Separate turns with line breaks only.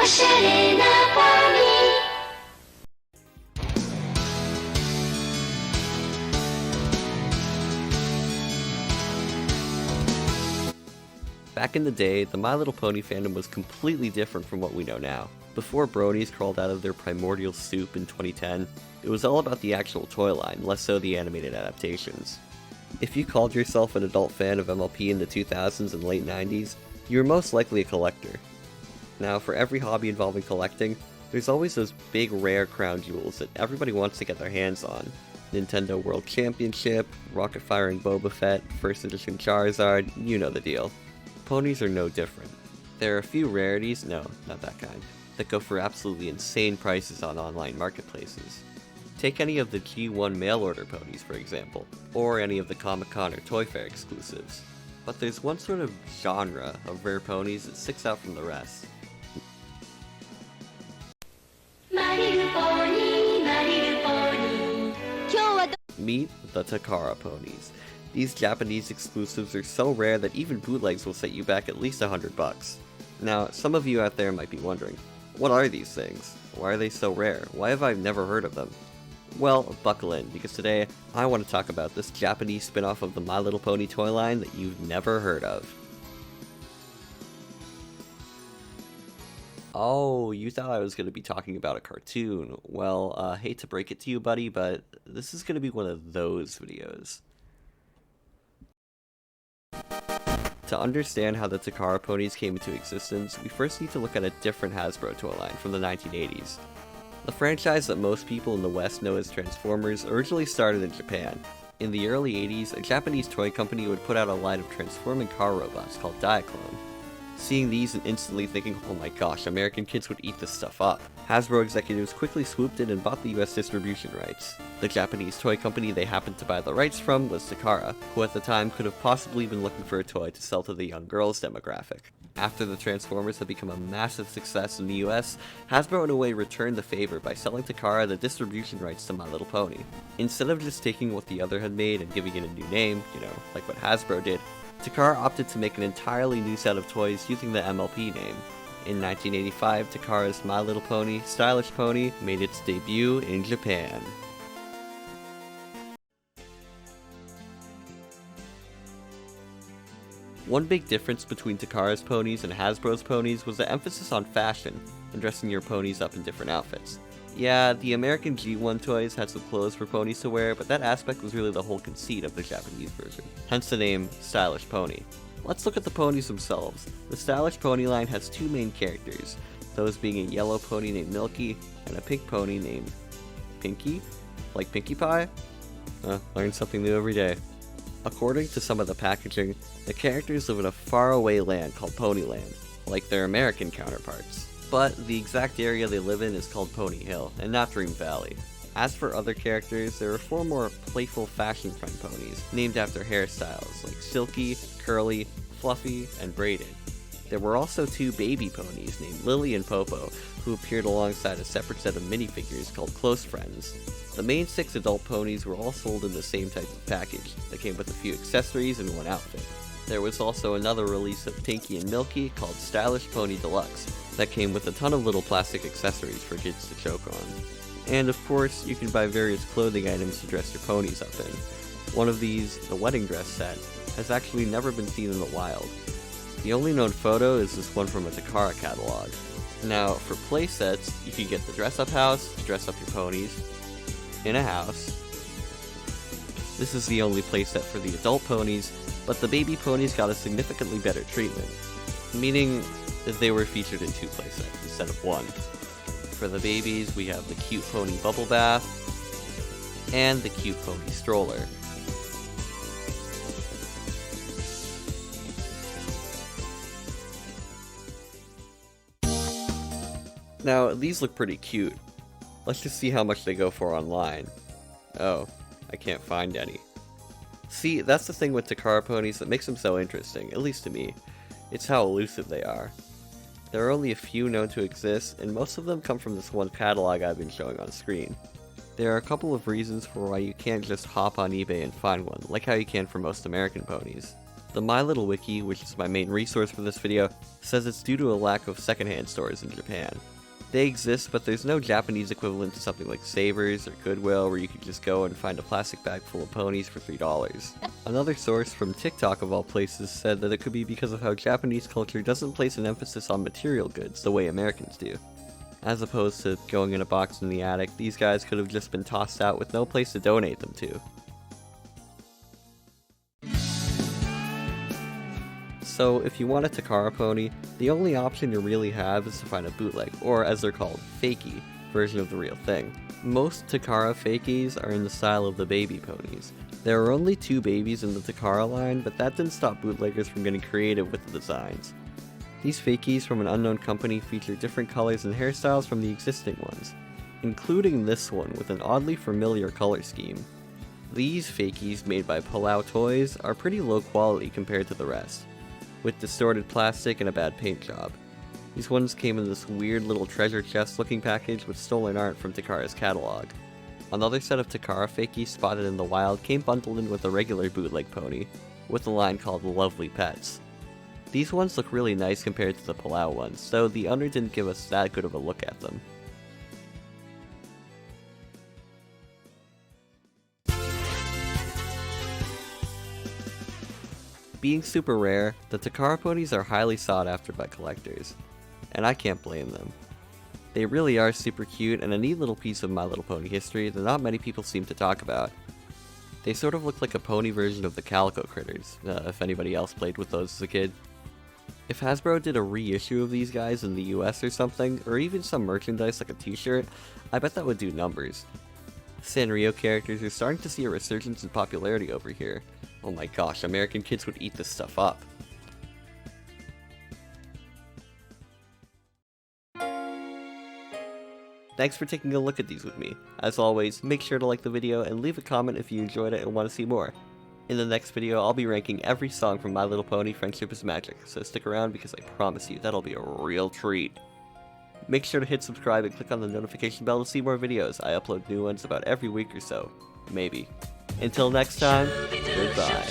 しゃれなポニー
Back in the day, the My Little Pony fandom was completely different from what we know now. Before bronies crawled out of their primordial soup in 2010, it was all about the actual toy line, less so the animated adaptations. If you called yourself an adult fan of MLP in the 2000s and late 90s, you were most likely a collector. Now, for every hobby involving collecting, there's always those big rare crown jewels that everybody wants to get their hands on. Nintendo World Championship, Rocket Firing Boba Fett, First Edition Charizard, you know the deal. Ponies are no different. There are a few rarities, no, not that kind, that go for absolutely insane prices on online marketplaces. Take any of the G1 mail-order ponies, for example, or any of the Comic-Con or Toy Fair exclusives. But there's one sort of genre of rare ponies that sticks out from the rest.
My little pony, my little pony.
Meet the Takara ponies. These Japanese exclusives are so rare that even bootlegs will set you back at least $100. Now, some of you out there might be wondering, what are these things? Why are they so rare? Why have I never heard of them? Well, buckle in, because today I want to talk about this Japanese spin-off of the My Little Pony toy line that you've never heard of. Oh, you thought I was going to be talking about a cartoon. Well, hate to break it to you, buddy, but this is going to be one of those videos. To understand how the Takara ponies came into existence, we first need to look at a different Hasbro toy line from the 1980s. The franchise that most people in the West know as Transformers originally started in Japan. In the early 80s, a Japanese toy company would put out a line of transforming car robots called Diaclone. Seeing these and instantly thinking, oh my gosh, American kids would eat this stuff up, Hasbro executives quickly swooped in and bought the US distribution rights. The Japanese toy company they happened to buy the rights from was Takara, who at the time could have possibly been looking for a toy to sell to the young girls demographic. After the Transformers had become a massive success in the US, Hasbro in a way returned the favor by selling Takara the distribution rights to My Little Pony. Instead of just taking what the other had made and giving it a new name, like what Hasbro did, Takara opted to make an entirely new set of toys using the MLP name. In 1985, Takara's My Little Pony, Stylish Pony, made its debut in Japan. One big difference between Takara's ponies and Hasbro's ponies was the emphasis on fashion and dressing your ponies up in different outfits. Yeah, the American G1 toys had some clothes for ponies to wear, but that aspect was really the whole conceit of the Japanese version, hence the name Stylish Pony. Let's look at the ponies themselves. The Stylish Pony line has two main characters, those being a yellow pony named Milky and a pink pony named Pinky? Like Pinkie Pie? Learn something new every day. According to some of the packaging, the characters live in a faraway land called Ponyland, like their American counterparts. But the exact area they live in is called Pony Hill, and not Dream Valley. As for other characters, there are four more playful fashion friend ponies, named after hairstyles, like Silky, Curly, Fluffy, and Braided. There were also two baby ponies named Lily and Popo, who appeared alongside a separate set of minifigures called Close Friends. The main 6 adult ponies were all sold in the same type of package, that came with a few accessories and one outfit. There was also another release of Pinky and Milky called Stylish Pony Deluxe, that came with a ton of little plastic accessories for kids to choke on. And of course, you can buy various clothing items to dress your ponies up in. One of these, the wedding dress set, has actually never been seen in the wild. The only known photo is this one from a Takara catalog. Now, for playsets, you can get the dress-up house to dress up your ponies in a house. This is the only playset for the adult ponies, but the baby ponies got a significantly better treatment, meaning that they were featured in 2 playsets instead of 1. For the babies, we have the cute pony bubble bath and the cute pony stroller. Now, these look pretty cute. Let's just see how much they go for online. Oh, I can't find any. See, that's the thing with Takara ponies that makes them so interesting, at least to me. It's how elusive they are. There are only a few known to exist, and most of them come from this one catalog I've been showing on screen. There are a couple of reasons for why you can't just hop on eBay and find one, like how you can for most American ponies. The My Little Wiki, which is my main resource for this video, says it's due to a lack of secondhand stores in Japan. They exist, but there's no Japanese equivalent to something like Savers or Goodwill where you could just go and find a plastic bag full of ponies for $3. Another source from TikTok of all places said that it could be because of how Japanese culture doesn't place an emphasis on material goods the way Americans do. As opposed to going in a box in the attic, these guys could have just been tossed out with no place to donate them to. So if you want a Takara pony, the only option you really have is to find a bootleg, or as they're called, fakie, version of the real thing. Most Takara fakies are in the style of the baby ponies. There are only 2 babies in the Takara line, but that didn't stop bootleggers from getting creative with the designs. These fakies from an unknown company feature different colors and hairstyles from the existing ones, including this one with an oddly familiar color scheme. These fakies made by Palau Toys are pretty low quality compared to the rest, with distorted plastic and a bad paint job. These ones came in this weird little treasure chest looking package with stolen art from Takara's catalog. Another set of Takara fakies spotted in the wild came bundled in with a regular bootleg pony, with a line called Lovely Pets. These ones look really nice compared to the Palau ones, though the owner didn't give us that good of a look at them. Being super rare, the Takara ponies are highly sought after by collectors, and I can't blame them. They really are super cute and a neat little piece of My Little Pony history that not many people seem to talk about. They sort of look like a pony version of the Calico Critters, if anybody else played with those as a kid. If Hasbro did a reissue of these guys in the US or something, or even some merchandise like a t-shirt, I bet that would do numbers. Sanrio characters are starting to see a resurgence in popularity over here. Oh my gosh, American kids would eat this stuff up. Thanks for taking a look at these with me. As always, make sure to like the video and leave a comment if you enjoyed it and want to see more. In the next video, I'll be ranking every song from My Little Pony Friendship is Magic, so stick around because I promise you that'll be a real treat. Make sure to hit subscribe and click on the notification bell to see more videos. I upload new ones about every week or so. Maybe. Until next time, goodbye.